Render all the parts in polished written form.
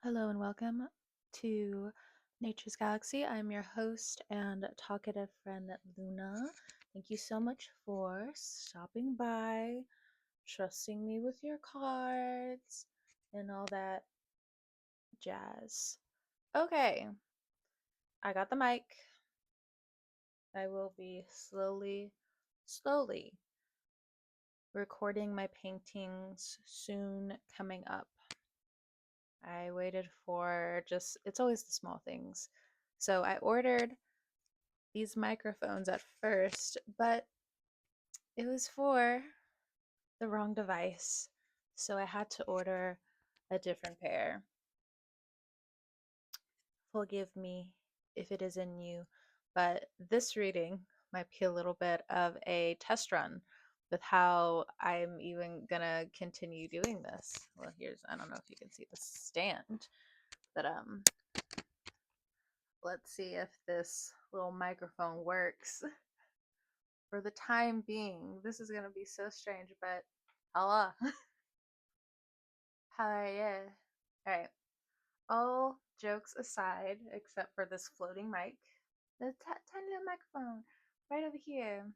Hello and welcome to Nature's Galaxy. I'm your host and talkative friend Luna. Thank you so much for stopping by, trusting me with your cards, and all that jazz. Okay, I got the mic. I will be slowly recording my paintings soon coming up. I waited for it's always the small things. So I ordered these microphones at first, but it was for the wrong device. So I had to order a different pair. Forgive me if it is in you, but this reading might be a little bit of a test run with how I'm even gonna continue doing this. Well, I don't know if you can see the stand, but let's see if this little microphone works. For the time being, this is gonna be so strange, but Allah. How are you? Alright, all jokes aside, except for this floating mic, the tiny little microphone right over here.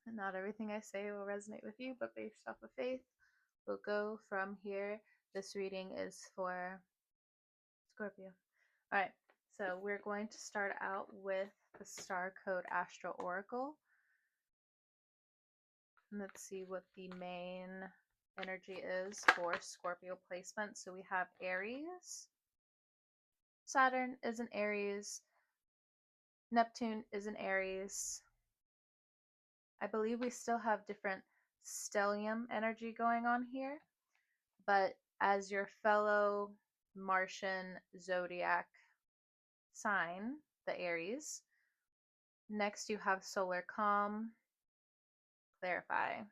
And not everything I say will resonate with you, but based off of faith, we'll go from here. This reading is for Scorpio. Alright, so we're going to start out with the Star Code Astral Oracle. Let's see what the main energy is for Scorpio placement. So we have Aries. Saturn is in Aries. Neptune is in Aries. I believe we still have different stellium energy going on here. But as your fellow Martian zodiac sign, the Aries, next you have solar calm, clarify.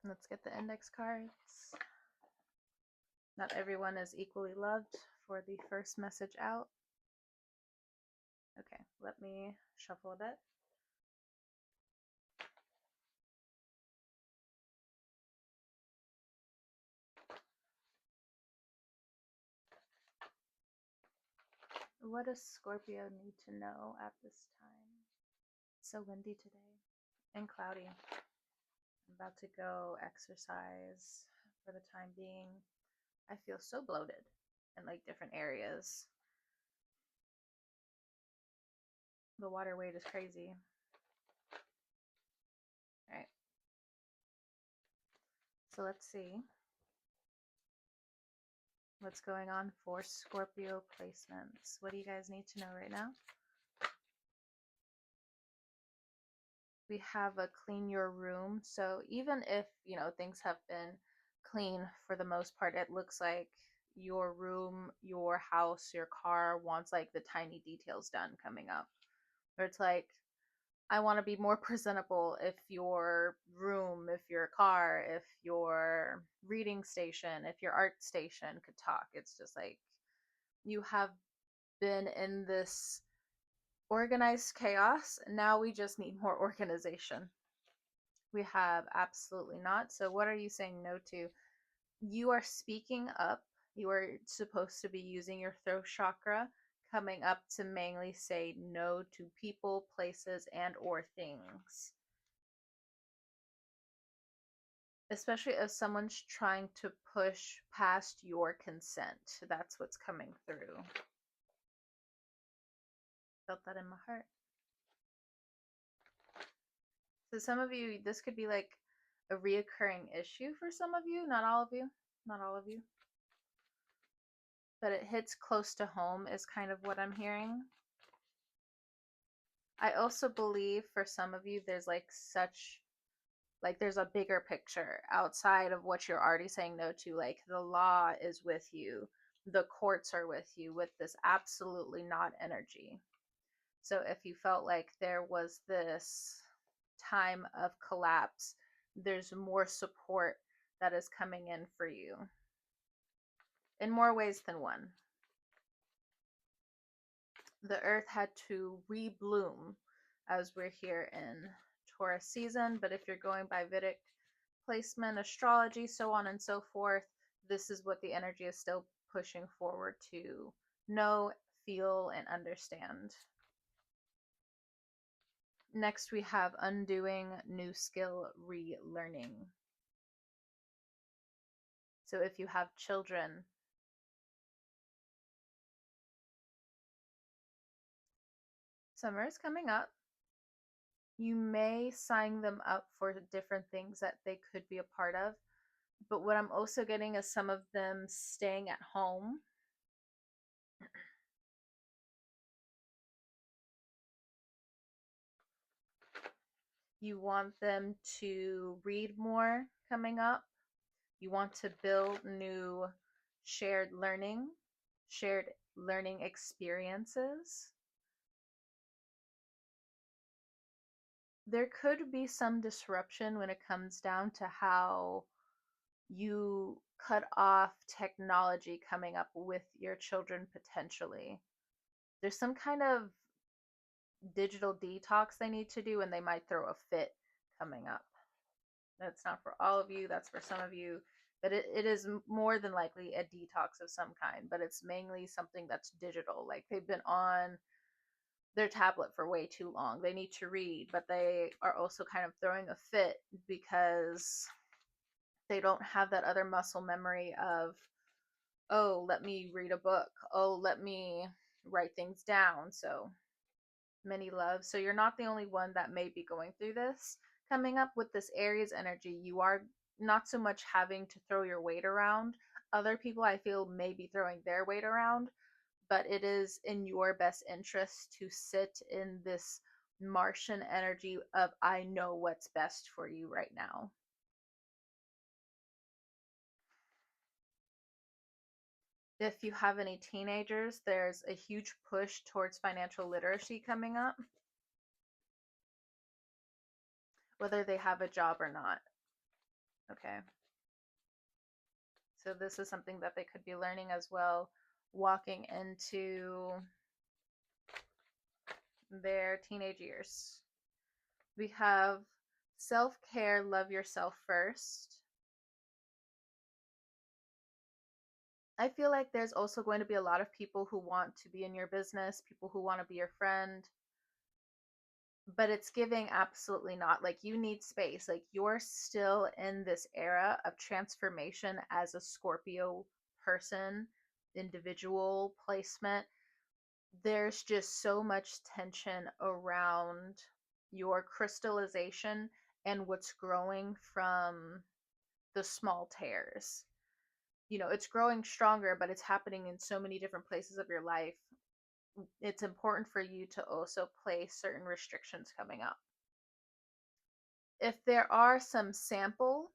Let's get the index cards. Not everyone is equally loved for the first message out. Okay, let me shuffle a bit. What does Scorpio need to know at this time? It's so windy today and cloudy. I'm about to go exercise for the time being. I feel so bloated in like different areas. The water weight is crazy. All right. So let's see what's going on for Scorpio placements. What do you guys need to know right now? We have a clean your room. So even if, things have been clean for the most part, it looks like your room, your house, your car wants like the tiny details done coming up. Or it's like, I want to be more presentable if your room, if your car, if your reading station, if your art station could talk. It's just like you have been in this organized chaos. Now we just need more organization. We have absolutely not. So, what are you saying no to? You are speaking up. You are supposed to be using your throat chakra coming up to mainly say no to people, places, and or things. Especially if someone's trying to push past your consent. That's what's coming through. Felt that in my heart. So some of you, this could be like a reoccurring issue for some of you. Not all of you. Not all of you. But it hits close to home is kind of what I'm hearing. I also believe for some of you, there's there's a bigger picture outside of what you're already saying no to. Like the law is with you, the courts are with you with this absolutely not energy. So if you felt like there was this time of collapse, there's more support that is coming in for you in more ways than one. The earth had to rebloom as we're here in Taurus season. But if you're going by Vedic placement, astrology, so on and so forth, this is what the energy is still pushing forward to know, feel, and understand. Next, we have undoing new skill relearning. So if you have children, summer is coming up. You may sign them up for different things that they could be a part of. But what I'm also getting is some of them staying at home. You want them to read more coming up. You want to build new shared learning experiences. There could be some disruption when it comes down to how you cut off technology coming up with your children potentially. There's some kind of digital detox they need to do, and they might throw a fit coming up. That's not for all of you, that's for some of you. But it is more than likely a detox of some kind, but it's mainly something that's digital. Like they've been on their tablet for way too long. They need to read, but they are also kind of throwing a fit because they don't have that other muscle memory of, oh, let me read a book. Oh, let me write things down. So many loves. So you're not the only one that may be going through this. Coming up with this Aries energy, you are not so much having to throw your weight around. Other people, I feel, may be throwing their weight around, but it is in your best interest to sit in this Martian energy of, I know what's best for you right now. If you have any teenagers, there's a huge push towards financial literacy coming up, whether they have a job or not. Okay. So this is something that they could be learning as well, walking into their teenage years. We have self-care, love yourself first. I feel like there's also going to be a lot of people who want to be in your business, people who want to be your friend, but it's giving absolutely not. Like you need space. Like you're still in this era of transformation as a Scorpio person, individual placement. There's just so much tension around your crystallization and what's growing from the small tears. You know, it's growing stronger, but it's happening in so many different places of your life. It's important for you to also place certain restrictions coming up. If there are some sample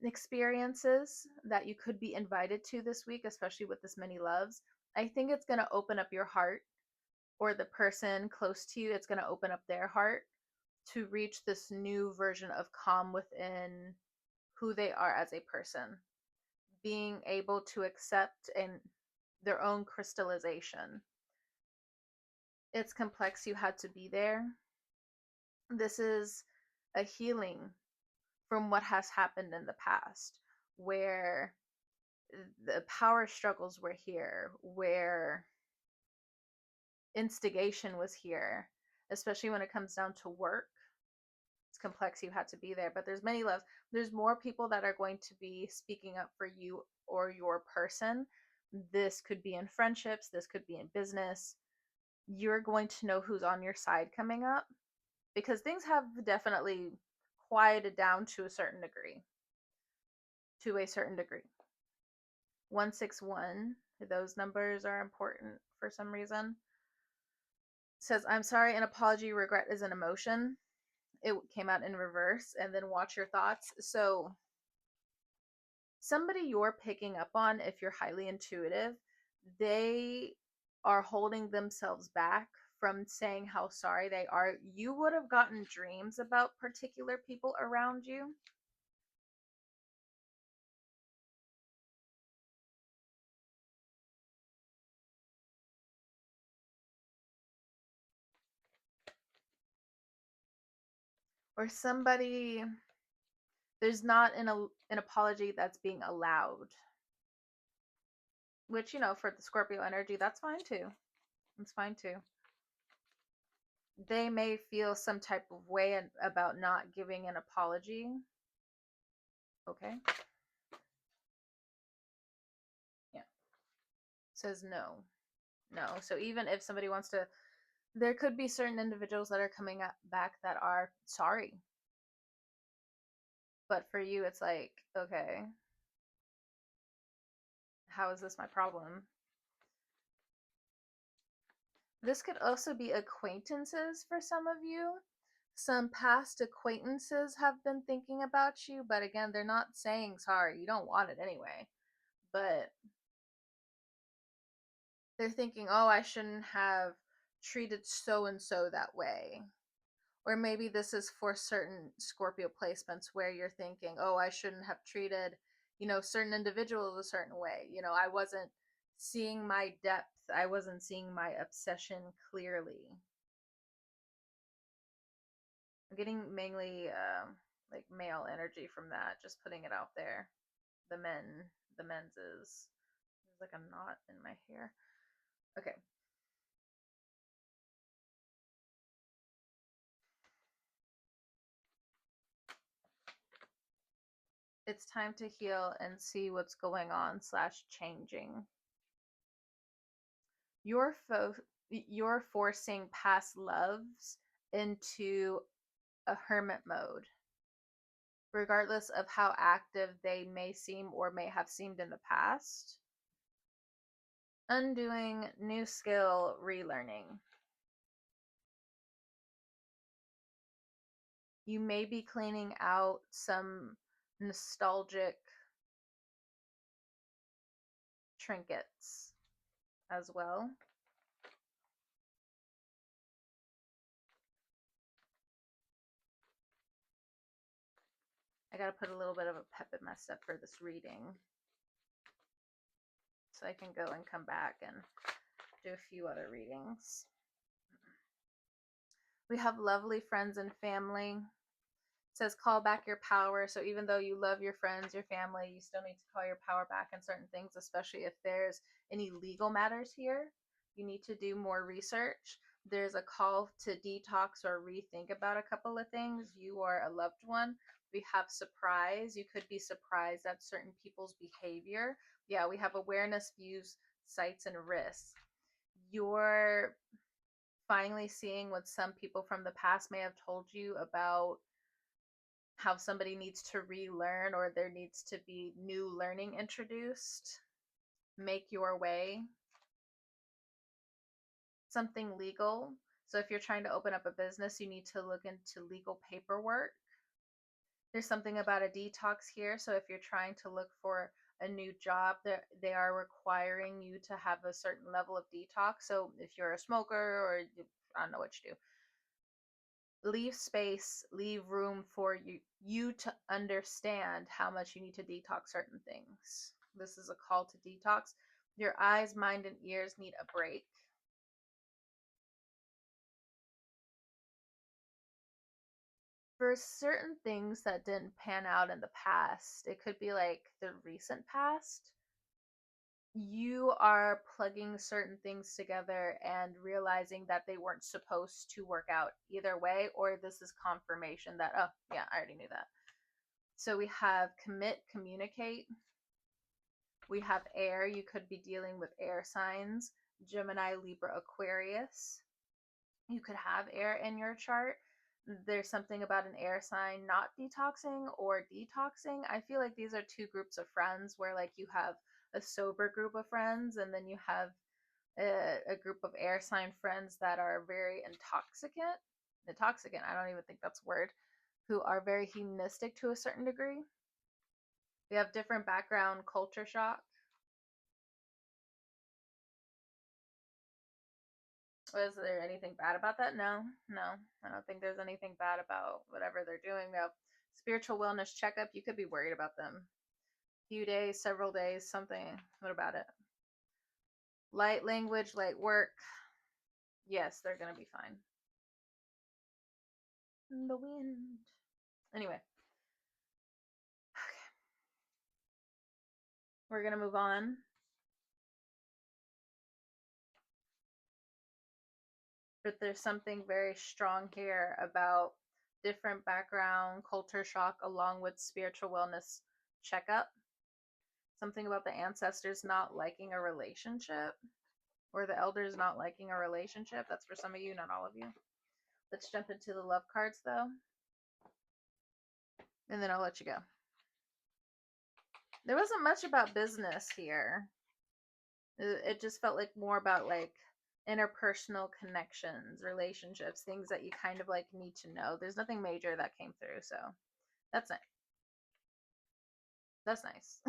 experiences that you could be invited to this week, especially with this many loves, I think it's going to open up your heart, or the person close to you, it's going to open up their heart to reach this new version of calm within who they are as a person, being able to accept and their own crystallization. It's complex. You had to be there. This is a healing from what has happened in the past, where the power struggles were here, where instigation was here, especially when it comes down to work. It's complex. You had to be there, but there's many loves. There's more people that are going to be speaking up for you or your person. This could be in friendships, this could be in business. You're going to know who's on your side coming up, because things have definitely quieted down to a certain degree. 161, those numbers are important for some reason. Says, I'm sorry, an apology, regret is an emotion. It came out in reverse, and then watch your thoughts. So somebody you're picking up on, if you're highly intuitive, they are holding themselves back from saying how sorry they are. You would have gotten dreams about particular people around you. or somebody, there's not an apology that's being allowed, which, for the Scorpio energy, that's fine too. It's fine too. They may feel some type of way about not giving an apology. Okay. Yeah. Says no. No. So even if somebody wants to, there could be certain individuals that are coming back that are sorry. But for you, it's like, okay, how is this my problem? This could also be acquaintances for some of you. Some past acquaintances have been thinking about you, but again, they're not saying sorry. You don't want it anyway. But they're thinking, oh, I shouldn't have treated so and so that way. Or maybe this is for certain Scorpio placements where you're thinking, oh, I shouldn't have treated, certain individuals a certain way. I wasn't seeing my depth, I wasn't seeing my obsession clearly. I'm getting mainly like male energy from that, just putting it out there. The men's is, there's like a knot in my hair. Okay. It's time to heal and see what's going on / changing. You're you're forcing past loves into a hermit mode, regardless of how active they may seem or may have seemed in the past. Undoing, new skill, relearning. You may be cleaning out some nostalgic trinkets as well. I gotta put a little bit of a pep in my step for this reading, so I can go and come back and do a few other readings. We have lovely friends and family. It says call back your power. So even though you love your friends, your family, you still need to call your power back in certain things, especially if there's any legal matters here. You need to do more research. There's a call to detox or rethink about a couple of things. You or a loved one. We have surprise. You could be surprised at certain people's behavior. Yeah, we have awareness, views, sights, and risks. You're finally seeing what some people from the past may have told you about how somebody needs to relearn or there needs to be new learning introduced. Make your way. Something legal. So if you're trying to open up a business, you need to look into legal paperwork. There's something about a detox here. So if you're trying to look for a new job, they are requiring you to have a certain level of detox. So if you're a smoker or I don't know what you do, leave space, leave room for you to understand how much you need to detox certain things. This is a call to detox. Your eyes, mind, and ears need a break. For certain things that didn't pan out in the past, it could be like the recent past, you are plugging certain things together and realizing that they weren't supposed to work out either way, or this is confirmation that, oh, yeah, I already knew that. So we have commit, communicate. We have air. You could be dealing with air signs, Gemini, Libra, Aquarius. You could have air in your chart. There's something about an air sign not detoxing or detoxing. I feel like these are two groups of friends where like you have a sober group of friends and then you have a group of air sign friends that are very intoxicant, I don't even think that's a word, who are very hedonistic to a certain degree. We have different background culture shock. Was there anything bad about that? No, I don't think there's anything bad about whatever they're doing. Though, spiritual wellness checkup, you could be worried about them. Few days, several days, something. What about it? Light language, light work. Yes, they're gonna be fine. the wind. Anyway, okay. We're gonna move on. But there's something very strong here about different background, culture shock, along with spiritual wellness checkup. Something about the ancestors not liking a relationship, or the elders not liking a relationship. That's for some of you, not all of you. Let's jump into the love cards though, and then I'll let you go. There wasn't much about business here. It just felt like more about like interpersonal connections, relationships, things that you kind of like need to know. There's nothing major that came through, so that's nice. That's nice.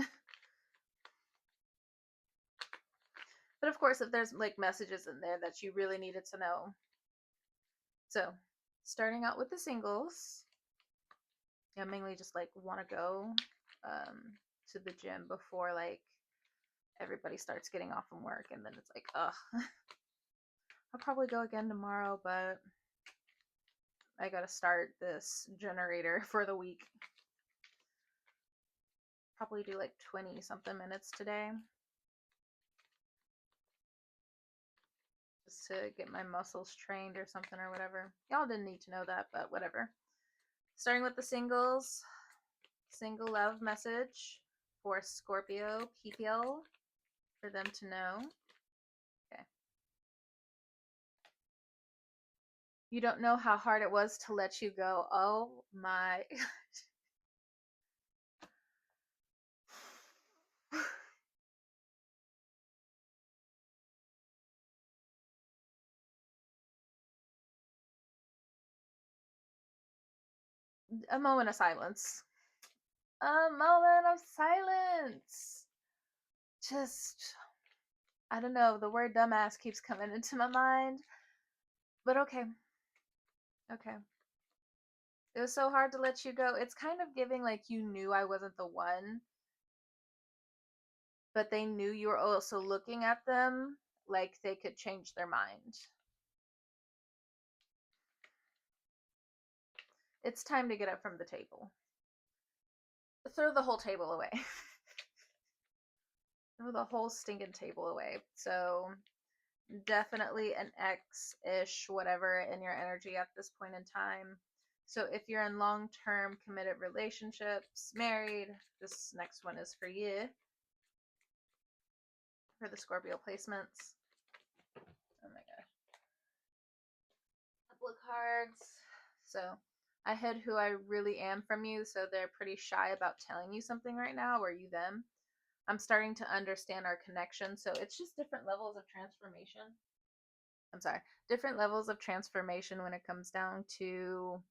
But of course, if there's like messages in there that you really needed to know. So, starting out with the singles, I mainly just like want to go to the gym before like everybody starts getting off from work, and then it's like, ugh. I'll probably go again tomorrow, but I gotta start this generator for the week. Probably do like 20 something minutes today. Just to get my muscles trained or something or whatever. Y'all didn't need to know that, but whatever. Starting with the singles. Single love message for Scorpio people for them to know. Okay. You don't know how hard it was to let you go. Oh my. A moment of silence. A moment of silence. Just, I don't know. The word dumbass keeps coming into my mind. But okay. Okay. It was so hard to let you go. It's kind of giving like you knew I wasn't the one, but they knew you were also looking at them like they could change their mind. It's time to get up from the table. Throw the whole table away. Throw the whole stinking table away. So, definitely an X-ish, whatever, in your energy at this point in time. So, if you're in long-term committed relationships, married, this next one is for you. For the Scorpio placements. Oh my gosh. Couple of cards. So, I hid who I really am from you, so they're pretty shy about telling you something right now, or you them. I'm starting to understand our connection, so it's just different levels of transformation. I'm sorry, different levels of transformation when it comes down to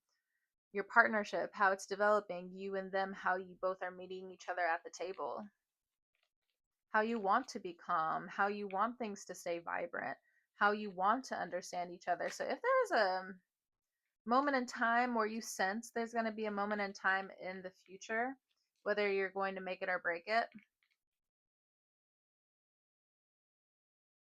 your partnership, how it's developing, you and them, how you both are meeting each other at the table, how you want to be calm, how you want things to stay vibrant, how you want to understand each other. So if there's a moment in time where you sense there's going to be a moment in time in the future, whether you're going to make it or break it,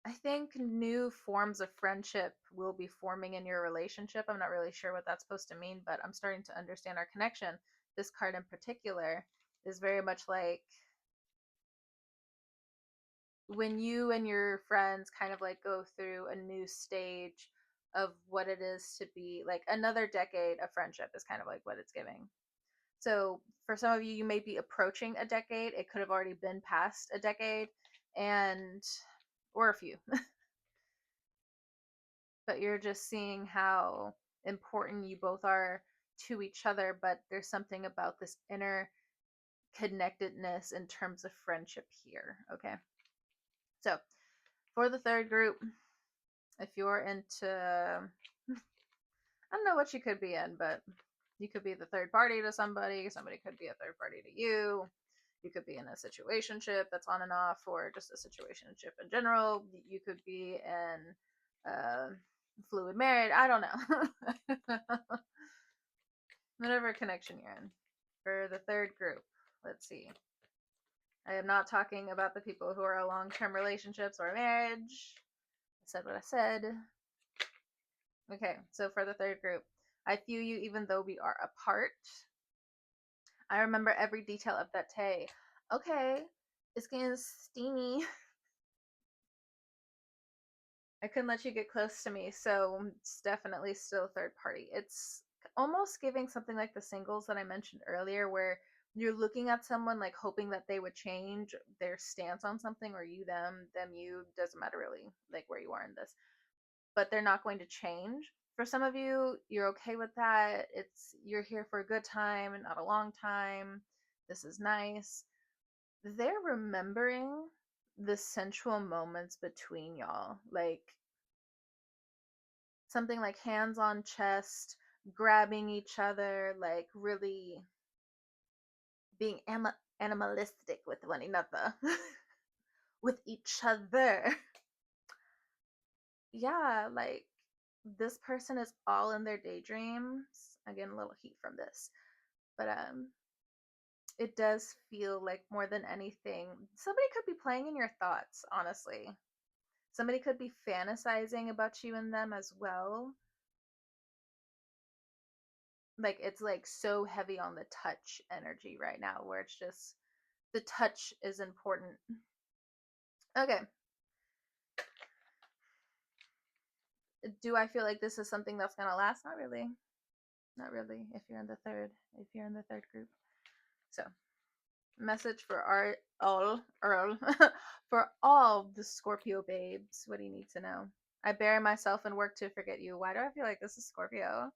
I think new forms of friendship will be forming in your relationship. I'm not really sure what that's supposed to mean, but I'm starting to understand our connection. This card in particular is very much like when you and your friends kind of like go through a new stage of what it is to be like another decade of friendship is kind of like what it's giving. So for some of you, you may be approaching a decade. It could have already been past a decade, and or a few. But you're just seeing how important you both are to each other, but there's something about this inner connectedness in terms of friendship here. Okay. So for the third group, if you're into, I don't know what you could be in, but you could be the third party to somebody. Somebody could be a third party to you. You could be in a situationship that's on and off, or just a situationship in general. You could be in fluid married. I don't know. Whatever connection you're in. For the third group, let's see. I am not talking about the people who are in long-term relationships or marriage. I said what I said. Okay, so for the third group, I feel you even though we are apart. I remember every detail of that day. Okay, it's getting steamy. I couldn't let you get close to me, so it's definitely still third party. It's almost giving something like the singles that I mentioned earlier, where you're looking at someone like hoping that they would change their stance on something, or you, them, you, doesn't matter really, like where you are in this, but they're not going to change. For some of you, you're okay with that. It's you're here for a good time and not a long time. This is nice. They're remembering the sensual moments between y'all, like something like hands on chest, grabbing each other, like really being animalistic with one another, with each other. Yeah, like this person is all in their daydreams. I get a little heat from this, but it does feel like more than anything, somebody could be playing in your thoughts. Honestly, somebody could be fantasizing about you and them as well. Like it's like so heavy on the touch energy right now, where it's just the touch is important. Okay. Do I feel like this is something that's gonna last? Not really. Not really. If you're in the third group. So, message for our all Earl for all the Scorpio babes. What do you need to know? I bury myself in work to forget you. Why do I feel like this is Scorpio?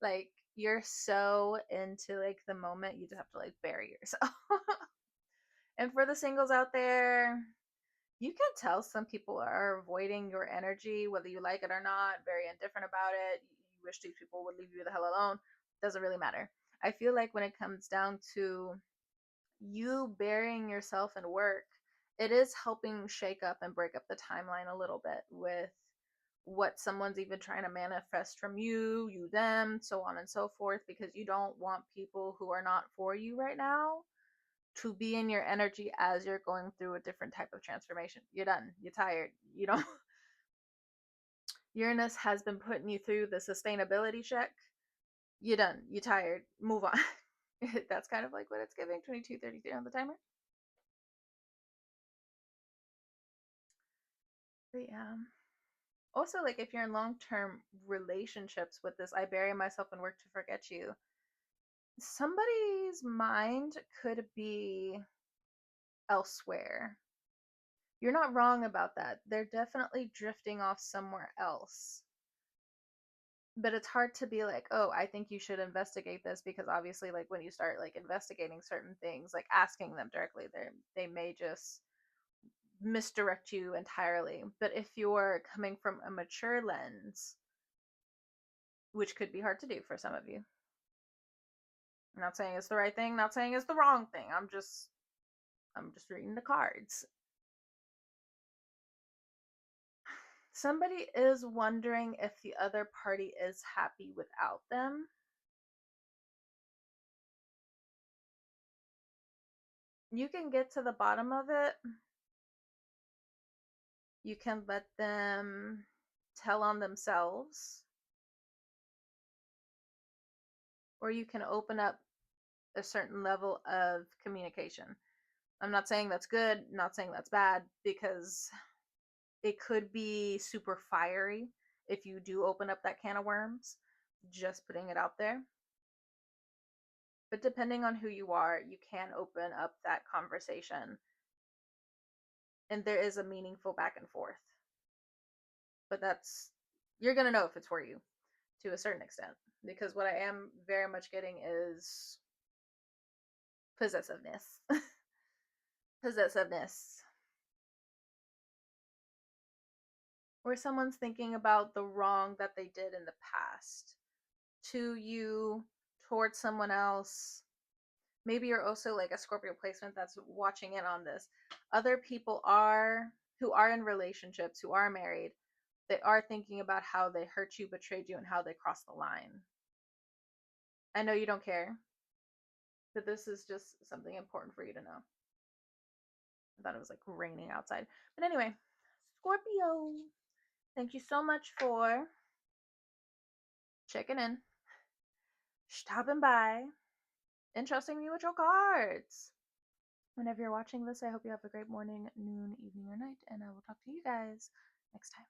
Like you're so into like the moment, you just have to like bury yourself. And for the singles out there, you can tell some people are avoiding your energy, whether you like it or not, very indifferent about it. You wish these people would leave you the hell alone. Doesn't really matter. I feel like when it comes down to you burying yourself in work, it is helping shake up and break up the timeline a little bit with what someone's even trying to manifest from you, them, so on and so forth, because you don't want people who are not for you right now to be in your energy as you're going through a different type of transformation. You're done. You're tired. You don't. Uranus has been putting you through the sustainability check. You're done. You're tired. Move on. That's kind of like what it's giving. 22:33 on the timer. But yeah. Also, like if you're in long-term relationships with this, I bury myself and work to forget you. Somebody's mind could be elsewhere. You're not wrong about that. They're definitely drifting off somewhere else. But it's hard to be like, oh, I think you should investigate this, because obviously like when you start like investigating certain things, like asking them directly, they may just misdirect you entirely. But if you're coming from a mature lens, which could be hard to do for some of you, I'm not saying it's the right thing, not saying it's the wrong thing, I'm just reading the cards. Somebody is wondering if the other party is happy without them. You can get to the bottom of it. You can let them tell on themselves, or you can open up a certain level of communication. I'm not saying that's good, not saying that's bad, because it could be super fiery if you do open up that can of worms. Just putting it out there. But depending on who you are, you can open up that conversation, and there is a meaningful back and forth. But that's, you're going to know if it's for you to a certain extent, because what I am very much getting is possessiveness. Possessiveness. Where someone's thinking about the wrong that they did in the past to you, towards someone else. Maybe you're also like a Scorpio placement that's watching in on this. Other people are, who are in relationships, who are married, they are thinking about how they hurt you, betrayed you, and how they crossed the line. I know you don't care, but this is just something important for you to know. I thought it was like raining outside. But anyway, Scorpio, thank you so much for checking in. stopping by and trusting me with your cards. Whenever you're watching this, I hope you have a great morning, noon, evening, or night, and I will talk to you guys next time.